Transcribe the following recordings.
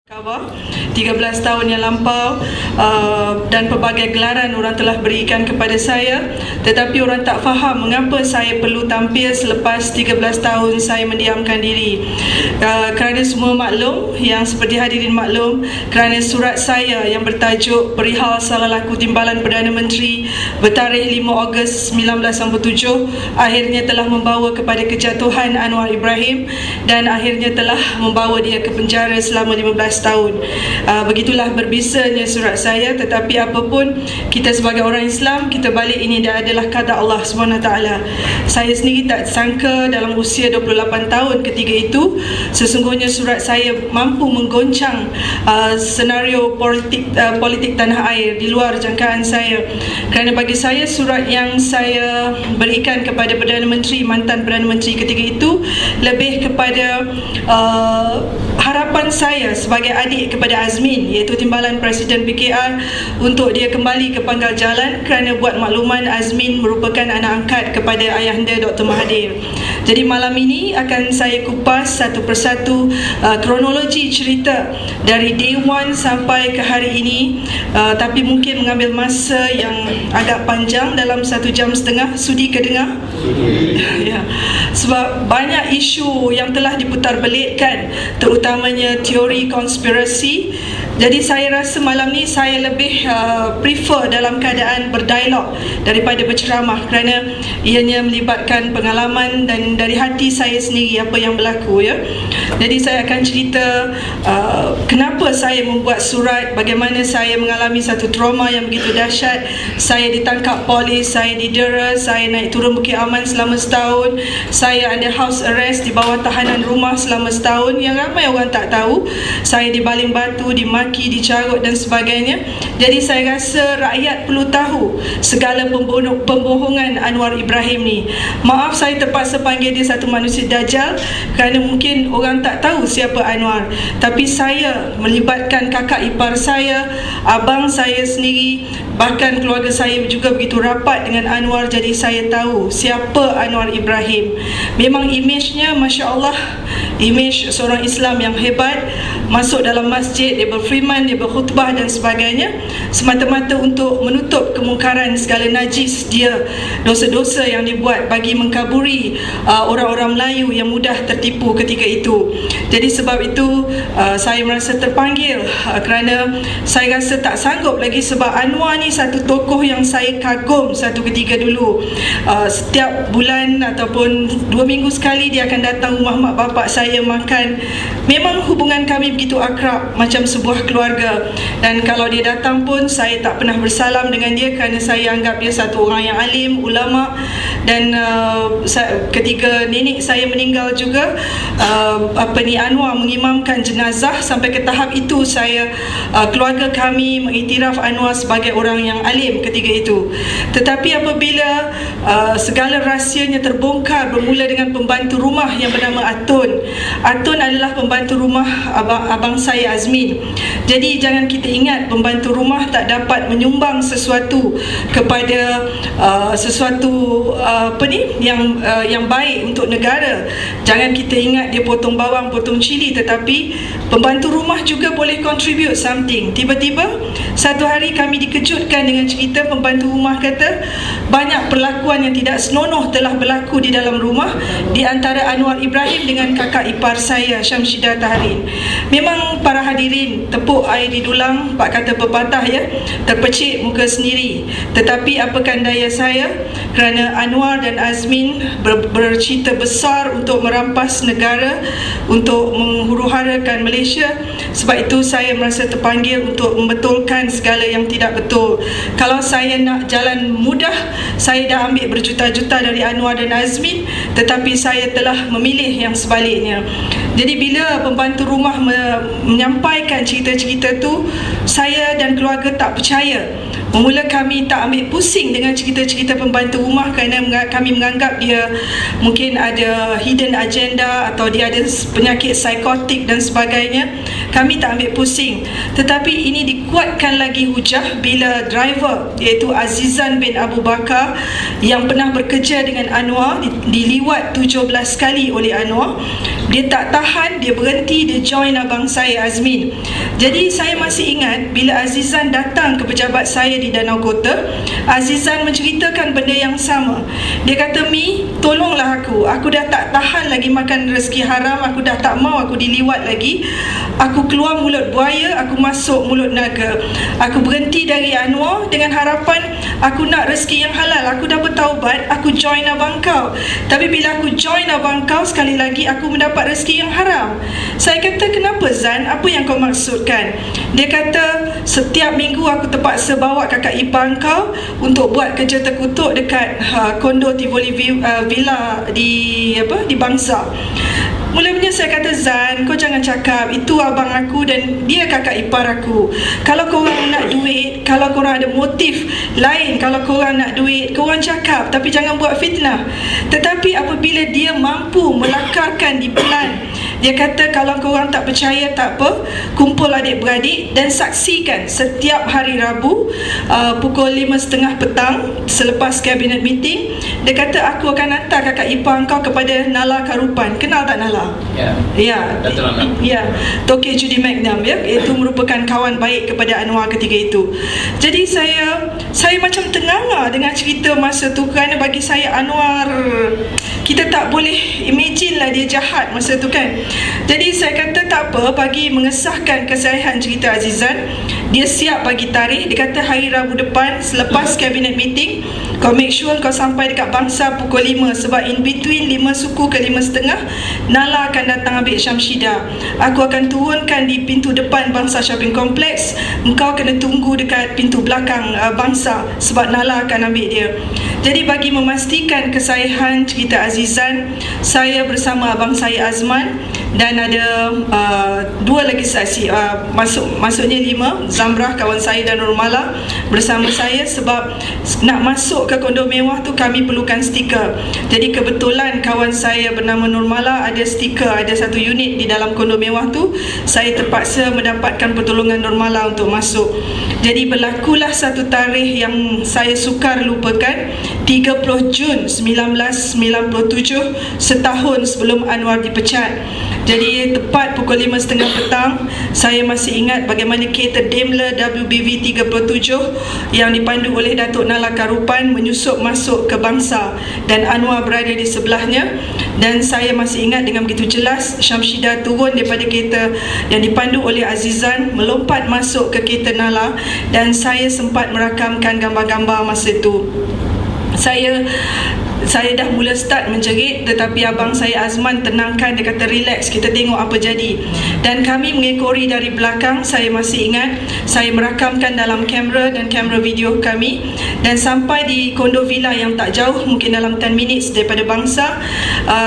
Kawah 13 tahun yang lampau dan pelbagai gelaran orang telah berikan kepada saya, tetapi orang tak faham mengapa saya perlu tampil selepas 13 tahun saya mendiamkan diri. Kerana semua maklum, yang seperti hadirin maklum, kerana surat saya yang bertajuk Perihal Salah Laku Timbalan Perdana Menteri bertarikh 5 Ogos 1997 akhirnya telah membawa kepada kejatuhan Anwar Ibrahim dan akhirnya telah membawa dia ke penjara selama 15 tahun. Begitulah berbisanya surat saya, tetapi apapun, kita sebagai orang Islam, kita balik ini adalah qada Allah SWT. Saya sendiri tak sangka dalam usia 28 tahun ketika itu, sesungguhnya surat saya mampu menggoncang senario politik tanah air di luar jangkaan saya. Kerana bagi saya, surat yang saya berikan kepada Perdana Menteri, mantan Perdana Menteri ketika itu, lebih kepada harapan saya sebagai adik kepada Azmin, iaitu timbalan Presiden PKR, untuk dia kembali ke pangkal jalan. Kerana buat makluman, Azmin merupakan anak angkat kepada ayahanda Dr. Mahathir. Jadi malam ini akan saya kupas satu persatu kronologi cerita dari day one sampai ke hari ini, tapi mungkin mengambil masa yang agak panjang, dalam 1 jam setengah. Sudi ke dengar? Ya. Sebab banyak isu yang telah diputarbelikkan, terutamanya teori konspirasi. Jadi saya rasa malam ni saya lebih prefer dalam keadaan berdialog daripada berceramah, kerana ianya melibatkan pengalaman dan dari hati saya sendiri apa yang berlaku, ya. Jadi saya akan cerita kenapa saya membuat surat, bagaimana saya mengalami satu trauma yang begitu dahsyat. Saya ditangkap polis, saya didera, saya naik turun Bukit Aman selama setahun, saya under house arrest di bawah tahanan rumah selama setahun, yang ramai orang tak tahu. Saya dibaling batu, dimaki, dicarut dan sebagainya. Jadi saya rasa rakyat perlu tahu segala pembohongan Anwar Ibrahim ni. Maaf saya terpaksa panggil dia satu manusia dajal, kerana mungkin orang tak tahu siapa Anwar. Tapi saya melibatkan kakak ipar saya, abang saya sendiri, bahkan keluarga saya juga begitu rapat dengan Anwar. Jadi saya tahu siapa Anwar Ibrahim. Memang imejnya, Masya Allah, imej seorang Islam yang hebat. Masuk dalam masjid, dia berfirman, dia berkhutbah dan sebagainya, semata-mata untuk menutup kemungkaran segala najis dia, dosa-dosa yang dibuat bagi mengkaburi orang-orang Melayu yang mudah tertipu ketika itu. Jadi sebab itu saya merasa terpanggil, kerana saya rasa tak sanggup lagi. Sebab Anwar ni satu tokoh yang saya kagum satu ketika dulu. Setiap bulan ataupun 2 minggu sekali dia akan datang rumah mak bapak saya makan. Memang hubungan kami begitu akrab, macam sebuah keluarga. Dan kalau dia datang pun saya tak pernah bersalam dengan dia, kerana saya anggap dia satu orang yang alim, ulama. Dan ketika nenek saya meninggal juga, Anwar mengimamkan jenazah. Sampai ke tahap itu saya, keluarga kami mengiktiraf Anwar sebagai orang yang alim ketika itu. Tetapi apabila segala rahsianya terbongkar, bermula dengan pembantu rumah yang bernama Atun. Atun adalah pembantu rumah abang saya Azmin. Jadi jangan kita ingat pembantu rumah tak dapat menyumbang sesuatu kepada sesuatu yang baik untuk negara. Jangan kita ingat dia potong bawang, potong cili, tetapi pembantu rumah juga boleh contribute something. Tiba-tiba satu hari kami dikejutkan dengan cerita pembantu rumah kata banyak perlakuan yang tidak senonoh telah berlaku di dalam rumah di antara Anwar Ibrahim dengan kakak ipar saya, Syamsidah Tahrin. Memang para hadirin, tepuk air di dulang, pak kata pepatah, ya, terpecik muka sendiri. Tetapi apakan daya saya, kerana Anwar dan Azmin bercita besar untuk merampas negara, untuk menghuru-harakan Malaysia. Sebab itu saya merasa terpanggil untuk membetulkan segala yang tidak betul. Kalau saya nak jalan mudah, saya dah ambil berjuta-juta dari Anwar dan Azmin, tetapi saya telah memilih yang sebaliknya. Jadi bila pembantu rumah menyampaikan cerita-cerita tu, saya dan keluarga tak percaya Memula kami tak ambil pusing dengan cerita-cerita pembantu rumah kerana kami menganggap dia mungkin ada hidden agenda atau dia ada penyakit psikotik dan sebagainya. Kami tak ambil pusing. Tetapi ini dikuatkan lagi hujah bila driver iaitu Azizan bin Abu Bakar yang pernah bekerja dengan Anwar diliwat 17 kali oleh Anwar. Dia tak tahan, dia berhenti, dia join abang saya Azmin. Jadi saya masih ingat bila Azizan datang ke pejabat saya di Danau Kota, Azizan menceritakan benda yang sama. Dia kata, Mi, tolonglah aku dah tak tahan lagi makan rezeki haram, aku dah tak mau aku diliwat lagi. Aku keluar mulut buaya, aku masuk mulut naga. Aku berhenti dari Anwar dengan harapan aku nak rezeki yang halal. Aku dah bertaubat, aku join abang kau. Tapi bila aku join abang kau, sekali lagi aku mendapat rezeki yang haram. Saya kata, kenapa Zan? Apa yang kau maksudkan? Dia kata, setiap minggu aku terpaksa bawa kakak ipar kau untuk buat kerja terkutuk dekat kondo Tivoli Villa di Bangsa. Mula-mula saya kata, Zan, kau jangan cakap itu abang aku dan dia kakak ipar aku. Kalau korang nak duit, kalau korang ada motif lain, kalau korang nak duit, korang cakap, tapi jangan buat fitnah. Tetapi apabila dia mampu melakarkan di pelan, dia kata, kalau korang tak percaya, tak apa, kumpul adik-beradik dan saksikan setiap hari Rabu pukul 5.30 petang selepas kabinet meeting. Dia kata, aku akan hantar kakak ipar kau kepada Nala Karupan. Kenal tak Nala? Ya, ya, Tokyo Judy Magnum, ya, itu merupakan kawan baik kepada Anwar ketika itu. Jadi saya macam tenganga dengan cerita masa tu kerana bagi saya Anwar, kita tak boleh imagine lah dia jahat masa tu kan. Jadi saya kata tak apa, bagi mengesahkan kesahihan cerita Azizan, dia siap bagi tarikh. Dia kata hari Rabu depan selepas cabinet meeting, kau make sure kau sampai dekat Bangsa pukul 5, sebab in between 5 suku ke 5.30 Nala akan datang ambil Syamsidah. Aku akan turunkan di pintu depan Bangsa Shopping Complex. Engkau kena tunggu dekat pintu belakang Bangsa sebab Nala akan ambil dia. Jadi bagi memastikan kesahihan cerita Azizan, saya bersama abang saya Azman dan ada dua lagi saksi, maksudnya 5, Zamrah kawan saya dan Nurmala bersama saya, sebab nak masuk ke kondo mewah tu kami perlukan stiker. Jadi kebetulan kawan saya bernama Nurmala ada stiker, ada satu unit di dalam kondo mewah tu. Saya terpaksa mendapatkan pertolongan Nurmala untuk masuk. Jadi berlakulah satu tarikh yang saya sukar lupakan, 30 Jun 1997, setahun sebelum Anwar dipecat. Jadi tepat pukul 5.30 petang, saya masih ingat bagaimana kereta Daimler WBV 37 yang dipandu oleh Datuk Nala Karupan menyusup masuk ke Bangsa dan Anwar berada di sebelahnya. Dan saya masih ingat dengan begitu jelas Syamsidah turun daripada kereta yang dipandu oleh Azizan, melompat masuk ke kereta Nala, dan saya sempat merakamkan gambar-gambar masa itu. Saya dah mula start menjerit, tetapi abang saya Azman tenangkan. Dia kata, relax, kita tengok apa jadi. Dan kami mengekori dari belakang. Saya masih ingat saya merakamkan dalam kamera dan kamera video kami. Dan sampai di kondo villa yang tak jauh, mungkin dalam 10 minutes daripada Bangsa,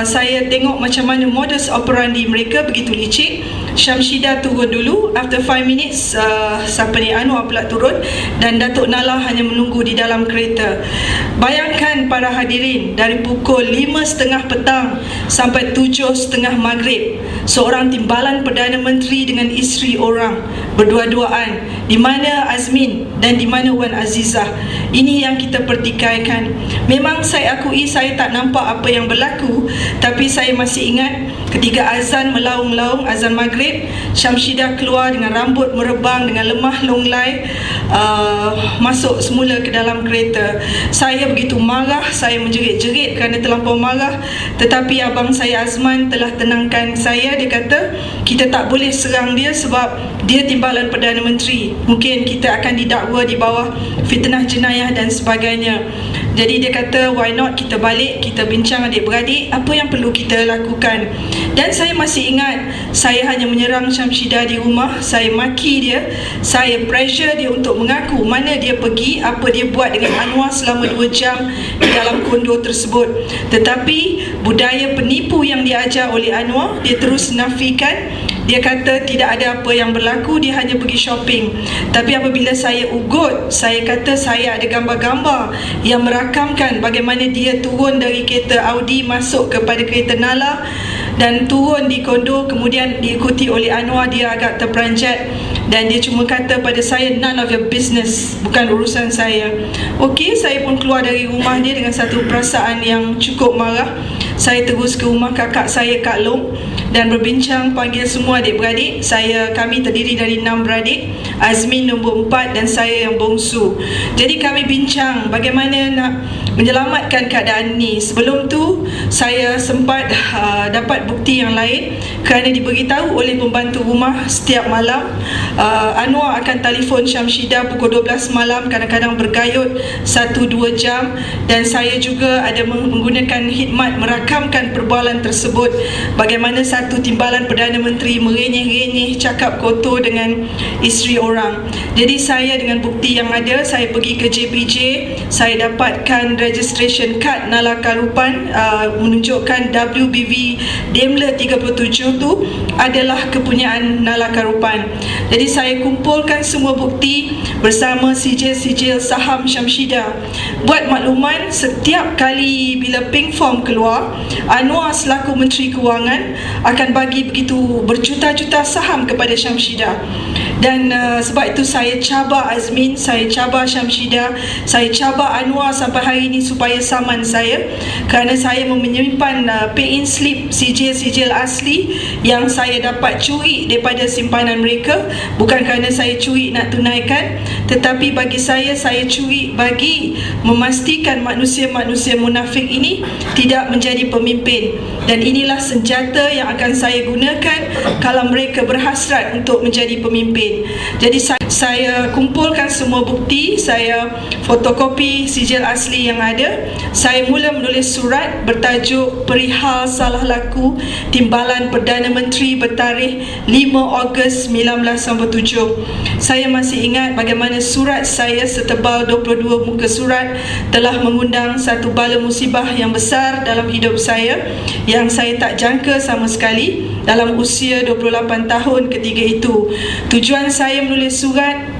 saya tengok macam mana modus operandi mereka begitu licik. Syamsidah turun dulu. After 5 minutes Anwar pula turun, dan Datuk Nala hanya menunggu di dalam kereta. Bayangkan para hadirin, dari pukul 5.30 petang sampai 7.30 maghrib, seorang timbalan Perdana Menteri dengan isteri orang berdua-duaan. Di mana Azmin dan di mana Wan Azizah? Ini yang kita pertikaikan. Memang saya akui saya tak nampak apa yang berlaku, tapi saya masih ingat ketika azan melaung-laung, azan maghrib, Syamsidah keluar dengan rambut merebang, dengan lemah longlai, masuk semula ke dalam kereta. Saya begitu marah, saya menjerit-jerit kerana terlampau marah. Tetapi abang saya Azman telah tenangkan saya. Dia kata, kita tak boleh serang dia sebab dia timbalan Perdana Menteri. Mungkin kita akan didakwa di bawah fitnah jenayah dan sebagainya. Jadi dia kata, why not kita balik, kita bincang adik-beradik apa yang perlu kita lakukan. Dan saya masih ingat, saya hanya menyerang Syamsidah di rumah. Saya maki dia, saya pressure dia untuk mengaku mana dia pergi, apa dia buat dengan Anwar selama 2 jam di dalam kondo tersebut. Tetapi budaya penipu yang diajar oleh Anwar, dia terus nafikan. Dia kata tidak ada apa yang berlaku, dia hanya pergi shopping. Tapi apabila saya ugut, saya kata saya ada gambar-gambar yang merakamkan bagaimana dia turun dari kereta Audi masuk kepada kereta Nala dan turun di kondo, kemudian diikuti oleh Anwar. Dia agak terperanjat dan dia cuma kata pada saya, none of your business, bukan urusan saya. Okey, saya pun keluar dari rumah dia dengan satu perasaan yang cukup marah. Saya terus ke rumah kakak saya, Kak Long, dan berbincang, panggil semua adik-beradik. Kami terdiri dari 6 beradik, Azmin nombor 4 dan saya yang bongsu. Jadi kami bincang bagaimana nak menyelamatkan keadaan ni. Sebelum tu saya sempat dapat bukti yang lain kerana diberitahu oleh pembantu rumah setiap malam Anwar akan telefon Syamsidah pukul 12 malam, kadang-kadang bergayut 1-2 jam, dan saya juga ada menggunakan khidmat merakamkan perbualan tersebut. Bagaimana satu timbalan Perdana Menteri merenyeh-renyeh, cakap kotor dengan isteri orang. Jadi saya dengan bukti yang ada, saya pergi ke JPJ, saya dapatkan registration card Nala Karupan menunjukkan WBV Daimler 37 tu adalah kepunyaan Nala Karupan. Jadi saya kumpulkan semua bukti bersama sijil-sijil saham Syamsidah. Buat makluman, setiap kali bila pink form keluar, Anwar selaku Menteri Kewangan akan bagi begitu berjuta-juta saham kepada Syamsidah. Dan sebab itu saya cabar Azmin, saya cabar Syamsidah, saya cabar Anwar sampai hari ini supaya saman saya, kerana saya menyimpan pay-in slip sijil-sijil asli yang saya dapat curi daripada simpanan mereka. Bukan kerana saya curi nak tunaikan, tetapi bagi saya curi bagi memastikan manusia-manusia munafik ini tidak menjadi pemimpin. Dan inilah senjata yang akan saya gunakan kalau mereka berhasrat untuk menjadi pemimpin. Jadi saya kumpulkan semua bukti, saya fotokopi sijil asli yang ada. Saya mula menulis surat bertajuk Perihal Salah Laku Timbalan Perdana Menteri bertarikh 5 Ogos 1997. Saya masih ingat bagaimana surat saya setebal 22 muka surat telah mengundang satu bala musibah yang besar dalam hidup saya yang saya tak jangka sama sekali dalam usia 28 tahun ketika itu. Tujuan saya menulis surat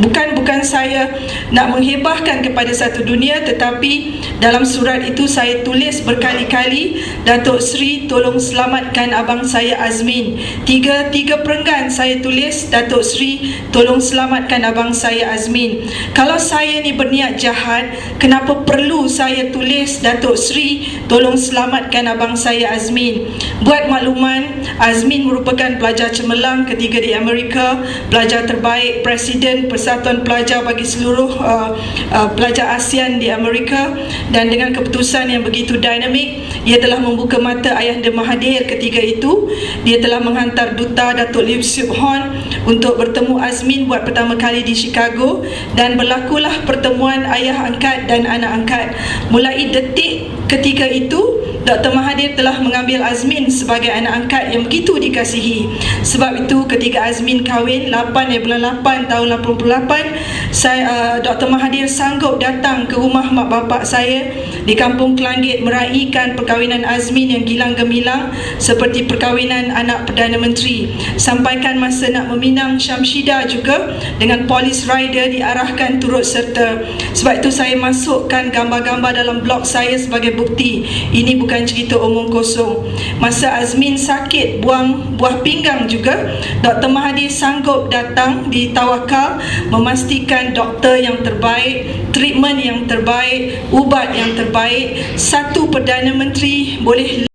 bukan saya nak menghebahkan kepada satu dunia, tetapi dalam surat itu saya tulis berkali-kali, Datuk Seri tolong selamatkan abang saya Azmin. Tiga perenggan saya tulis, Datuk Seri tolong selamatkan abang saya Azmin. Kalau saya ni berniat jahat, kenapa perlu saya tulis, Datuk Seri tolong selamatkan abang saya Azmin? Buat makluman, Azmin merupakan pelajar cemerlang ketika di Amerika, pelajar terbaik Presiden Persatuan Pelajar bagi seluruh pelajar ASEAN di Amerika, dan dengan keputusan yang begitu dinamik, ia telah membuka mata Ayahanda Mahathir ketika itu. Dia telah menghantar duta Datuk Liew Seok Hon untuk bertemu Azmin buat pertama kali di Chicago, dan berlakulah pertemuan ayah angkat dan anak angkat. Mulai detik ketika itu, Dr. Mahathir telah mengambil Azmin sebagai anak angkat yang begitu dikasihi. Sebab itu ketika Azmin kahwin 8 tahun 88, Dr. Mahathir sanggup datang ke rumah mak bapak saya di Kampung Kelangit meraihkan perkahwinan Azmin yang gilang gemilang seperti perkahwinan anak Perdana Menteri. Sampaikan masa nak meminang Syamsidah juga dengan polis rider diarahkan turut serta. Sebab itu saya masukkan gambar-gambar dalam blog saya sebagai bukti. Ini bukan cerita omong kosong. Masa Azmin sakit buang buah pinggang juga, Dr. Mahathir sanggup datang di Tawakal memastikan doktor yang terbaik, treatment yang terbaik, ubat yang terbaik. Satu Perdana Menteri boleh